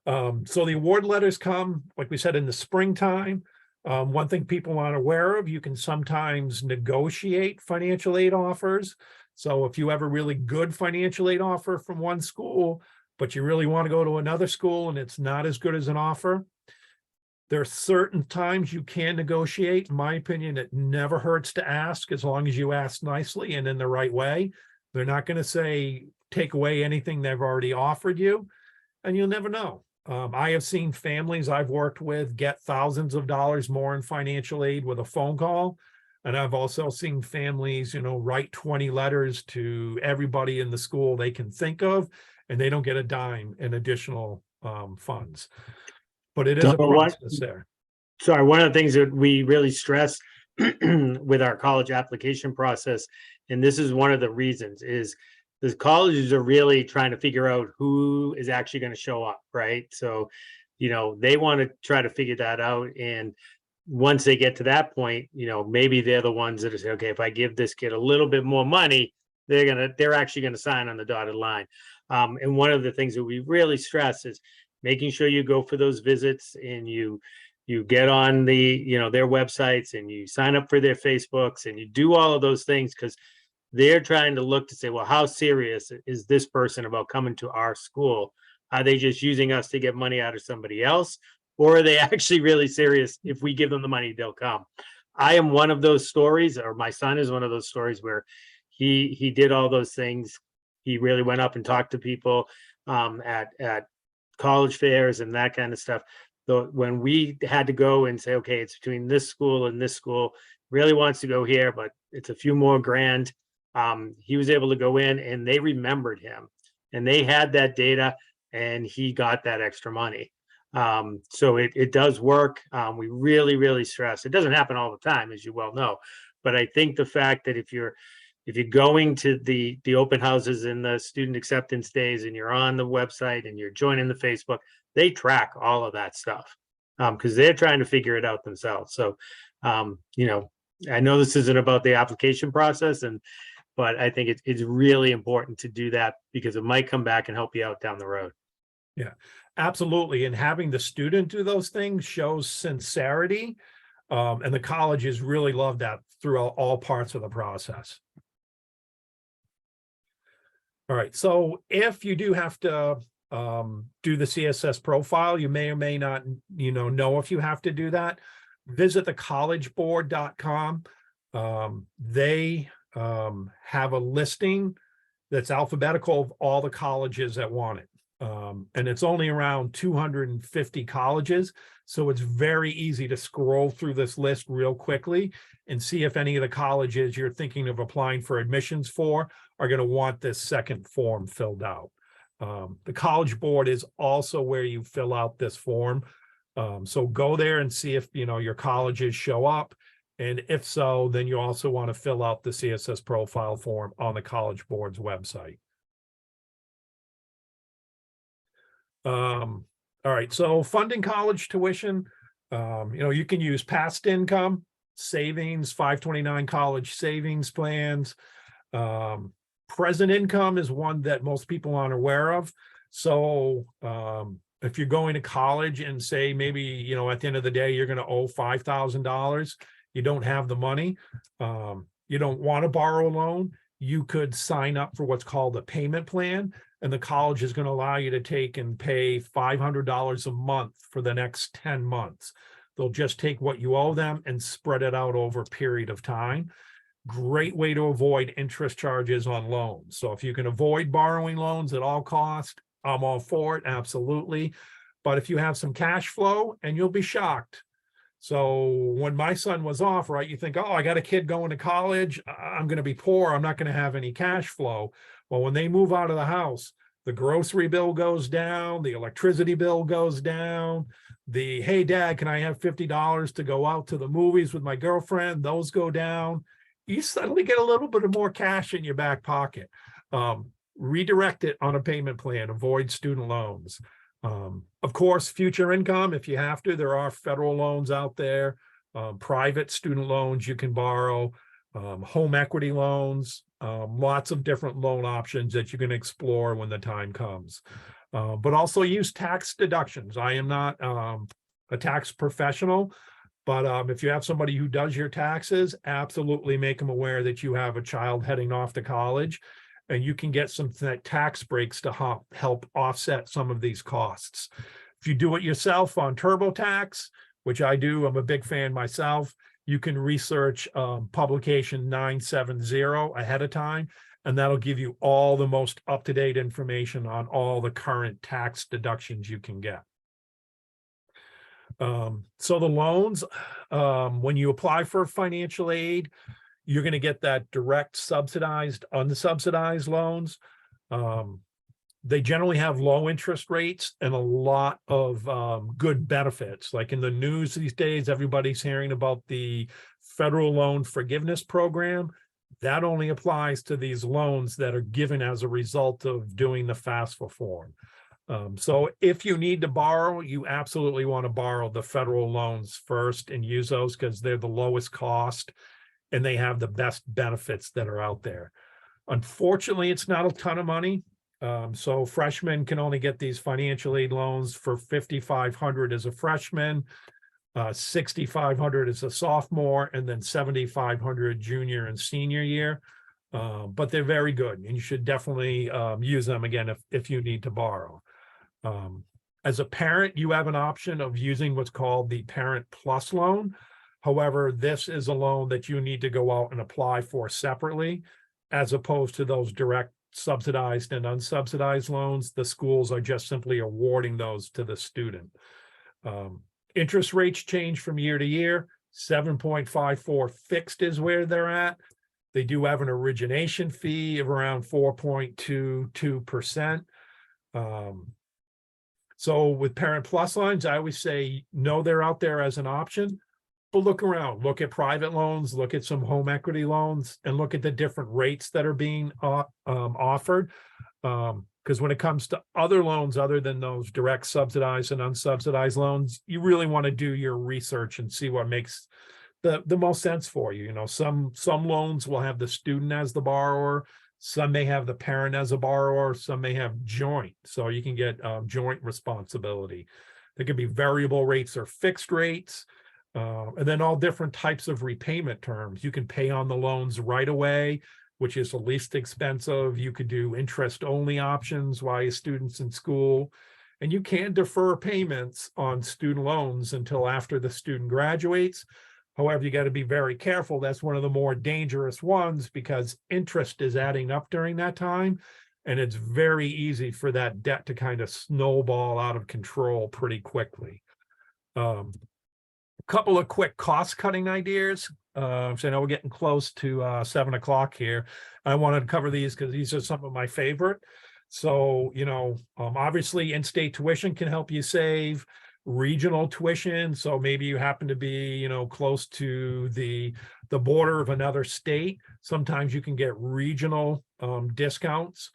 So the award letters come, like we said, in the springtime. One thing people aren't aware of, you can sometimes negotiate financial aid offers. So if you have a really good financial aid offer from one school, but you really want to go to another school and it's not as good as an offer, there are certain times you can negotiate. In my opinion, it never hurts to ask, as long as you ask nicely and in the right way. They're not going to say, take away anything they've already offered you, and you'll never know. I have seen families I've worked with get thousands of dollars more in financial aid with a phone call. And I've also seen families, write 20 letters to everybody in the school they can think of, and they don't get a dime in additional funds. But it is a process there. Sorry, one of the things that we really stress with our college application process, and this is one of the reasons, is the colleges are really trying to figure out who is actually going to show up, right? So, they want to try to figure that out. And once they get to that point, maybe they're the ones that say, okay, if I give this kid a little bit more money, they're actually going to sign on the dotted line. And one of the things that we really stress is making sure you go for those visits and you get on the, their websites, and you sign up for their Facebooks, and you do all of those things, because they're trying to look to say, well, how serious is this person about coming to our school? Are they just using us to get money out of somebody else? Or are they actually really serious? If we give them the money, they'll come. I am one of those stories, or my son is one of those stories, where he did all those things. He really went up and talked to people at college fairs and that kind of stuff. So when we had to go and say, okay, it's between this school and this school, really wants to go here, but it's a few more grand. He was able to go in, and they remembered him, and they had that data, and he got that extra money. So it does work. We really, really stress. It doesn't happen all the time, as you well know, but I think the fact that if you're going to the open houses and the student acceptance days, and you're on the website and you're joining the Facebook, they track all of that stuff, because they're trying to figure it out themselves. So, I know this isn't about the application process, but I think it's really important to do that, because it might come back and help you out down the road. Yeah, absolutely. And having the student do those things shows sincerity. And the colleges really love that throughout all parts of the process. All right, so if you do have to do the CSS profile, you may or may not, know if you have to do that. Visit the collegeboard.com. They have a listing that's alphabetical of all the colleges that want it. And it's only around 250 colleges. So it's very easy to scroll through this list real quickly and see if any of the colleges you're thinking of applying for admissions for are going to want this second form filled out. The College Board is also where you fill out this form. So go there and see if, your colleges show up. And if so, then you also want to fill out the CSS profile form on the College Board's website. All right, so funding college tuition, you can use past income, savings, 529 college savings plans. Present income is one that most people aren't aware of. So if you're going to college and say maybe, at the end of the day, you're going to owe $5,000, you don't have the money, you don't want to borrow a loan, you could sign up for what's called a payment plan. And the college is going to allow you to take and pay $500 a month for the next 10 months. They'll just take what you owe them and spread it out over a period of time. Great way to avoid interest charges on loans. So if you can avoid borrowing loans at all costs, I'm all for it, absolutely. But if you have some cash flow, and you'll be shocked. So when my son was off, right, you think, oh, I got a kid going to college, I'm going to be poor, I'm not going to have any cash flow. Well, when they move out of the house, the grocery bill goes down, the electricity bill goes down, hey, Dad, can I have $50 to go out to the movies with my girlfriend? Those go down. You suddenly get a little bit of more cash in your back pocket. Redirect it on a payment plan, avoid student loans. Of course, future income, if you have to, there are federal loans out there, private student loans you can borrow, home equity loans, lots of different loan options that you can explore when the time comes. But also use tax deductions. I am not a tax professional, but if you have somebody who does your taxes, absolutely make them aware that you have a child heading off to college, and you can get some tax breaks to help offset some of these costs. If you do it yourself on TurboTax, which I do, I'm a big fan myself, you can research publication 970 ahead of time, and that'll give you all the most up-to-date information on all the current tax deductions you can get. So the loans, when you apply for financial aid, you're going to get that direct subsidized, unsubsidized loans. They generally have low interest rates and a lot of good benefits. Like in the news these days, everybody's hearing about the federal loan forgiveness program. That only applies to these loans that are given as a result of doing the Fafsa Form. So if you need to borrow, you absolutely want to borrow the federal loans first and use those because they're the lowest cost and they have the best benefits that are out there. Unfortunately, it's not a ton of money. So freshmen can only get these financial aid loans for $5,500 as a freshman, $6,500 as a sophomore, and then $7,500 junior and senior year. But they're very good, and you should definitely use them again if you need to borrow. As a parent, you have an option of using what's called the Parent Plus loan. However, this is a loan that you need to go out and apply for separately, as opposed to those direct subsidized and unsubsidized loans. The schools are just simply awarding those to the student. Interest rates change from year to year. 7.54 fixed is where they're at. They do have an origination fee of around 4.22%. So with Parent Plus lines, I always say, no, they're out there as an option, but look around, look at private loans, look at some home equity loans, and look at the different rates that are being offered. Because when it comes to other loans, other than those direct subsidized and unsubsidized loans, you really want to do your research and see what makes the most sense for you. Some loans will have the student as the borrower, some may have the parent as a borrower, some may have joint, so you can get joint responsibility. There could be variable rates or fixed rates. And then all different types of repayment terms. You can pay on the loans right away, which is the least expensive. You could do interest-only options while your student's in school. And you can defer payments on student loans until after the student graduates. However, you got to be very careful. That's one of the more dangerous ones because interest is adding up during that time. And it's very easy for that debt to kind of snowball out of control pretty quickly. Couple of quick cost-cutting ideas. So I know we're getting close to 7 o'clock here. I wanted to cover these because these are some of my favorite. So, obviously in-state tuition can help you save. Regional tuition, so maybe you happen to be, close to the border of another state. Sometimes you can get regional discounts.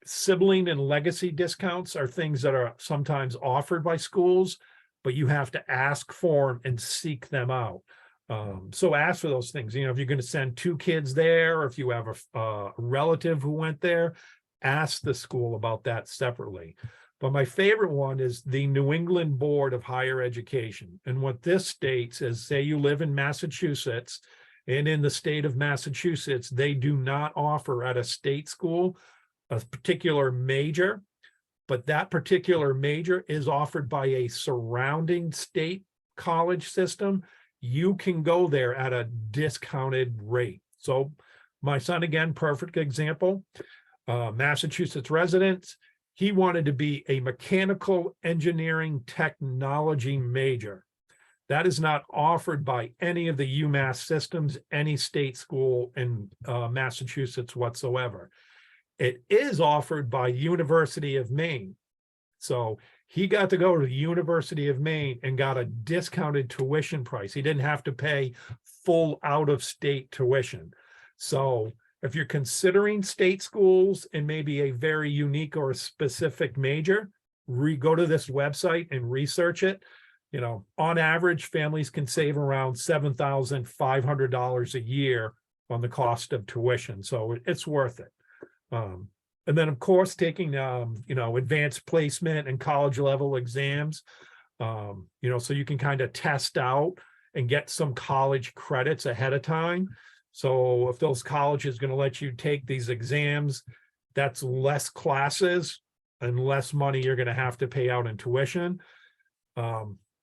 Sibling and legacy discounts are things that are sometimes offered by schools, but you have to ask for them and seek them out. So ask for those things. If you're going to send 2 kids there, or if you have a relative who went there, ask the school about that separately. But my favorite one is the New England Board of Higher Education. And what this states is, say you live in Massachusetts, and in the state of Massachusetts, they do not offer at a state school a particular major, but that particular major is offered by a surrounding state college system. You can go there at a discounted rate. So my son, again, perfect example, Massachusetts residents, he wanted to be a mechanical engineering technology major. That is not offered by any of the UMass systems, any state school in Massachusetts whatsoever. It is offered by University of Maine. So he got to go to the University of Maine and got a discounted tuition price. He didn't have to pay full out-of-state tuition. So if you're considering state schools and maybe a very unique or specific major, go to this website and research it. On average, families can save around $7,500 a year on the cost of tuition. So it's worth it. And then, of course, taking, advanced placement and college level exams, so you can kind of test out and get some college credits ahead of time. So if those colleges are going to let you take these exams, that's less classes and less money you're going to have to pay out in tuition.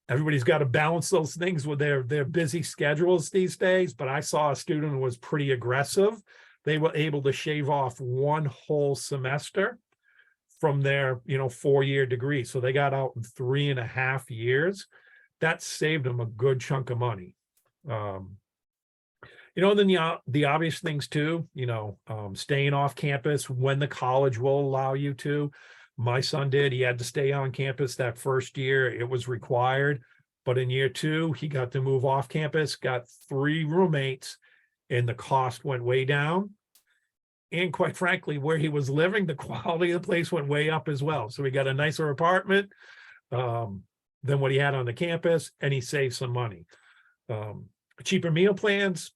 Everybody's got to balance those things with their busy schedules these days. But I saw a student who was pretty aggressive. They were able to shave off 1 whole semester from their, 4-year degree. So they got out in 3.5 years. That saved them a good chunk of money. Then the obvious things too, staying off campus when the college will allow you to. My son did. He had to stay on campus that first year. It was required. But in year 2, he got to move off campus, got 3 roommates, and the cost went way down. And quite frankly, where he was living, the quality of the place went way up as well. So he got a nicer apartment than what he had on the campus, and he saved some money. Cheaper meal plans.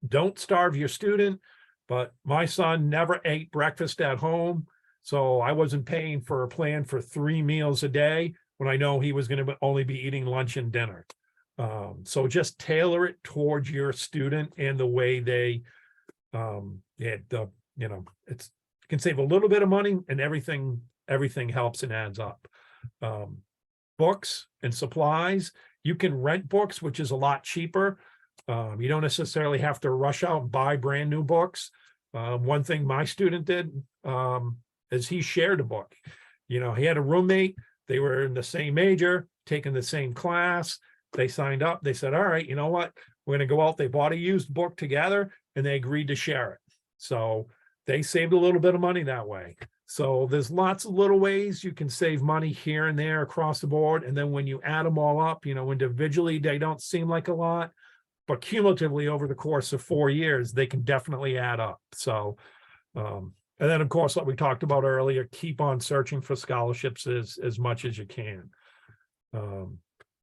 Don't starve your student, but my son never ate breakfast at home. So I wasn't paying for a plan for 3 meals a day when I know he was going to only be eating lunch and dinner. So just tailor it towards your student and the way they, it's can save a little bit of money, and everything helps and adds up. Books and supplies, you can rent books, which is a lot cheaper. You don't necessarily have to rush out and buy brand new books. One thing my student did is he shared a book. He had a roommate. They were in the same major, taking the same class. They signed up. They said, all right, you know what? We're going to go out. They bought a used book together, and they agreed to share it. So they saved a little bit of money that way. So there's lots of little ways you can save money here and there across the board. And then when you add them all up, individually, they don't seem like a lot, but cumulatively over the course of 4 years, they can definitely add up. So, and then of course, like we talked about earlier, keep on searching for scholarships as much as you can.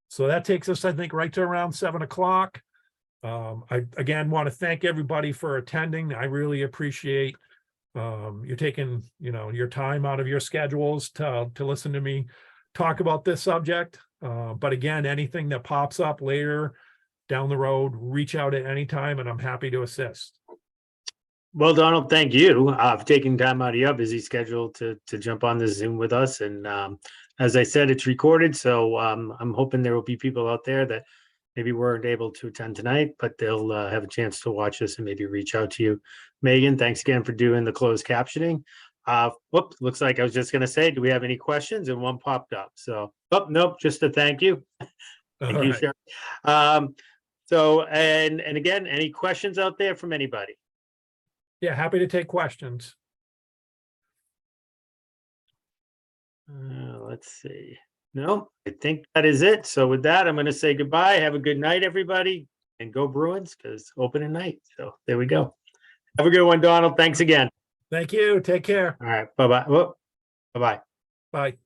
So that takes us, I think, right to around 7 o'clock. I again want to thank everybody for attending. I really appreciate you taking your time out of your schedules to listen to me talk about this subject. But again, anything that pops up later down the road, reach out at any time and I'm happy to assist. Well, Donald, thank you for taking time out of your busy schedule to jump on the Zoom with us. And as I said, it's recorded, so I'm hoping there will be people out there that maybe weren't able to attend tonight, but they'll have a chance to watch this and maybe reach out to you. Megan, thanks again for doing the closed captioning. Whoops, looks like I was just going to say, do we have any questions? And one popped up. So, oh, nope, just a thank you. Thank you, sir. So, and again, any questions out there from anybody? Yeah, happy to take questions. Let's see. No, I think that is it. So with that, I'm going to say goodbye. Have a good night, everybody, and go Bruins, because opening night. So there we go. Have a good one, Donald. Thanks again. Thank you. Take care. All right. Bye-bye. Bye-bye. Bye.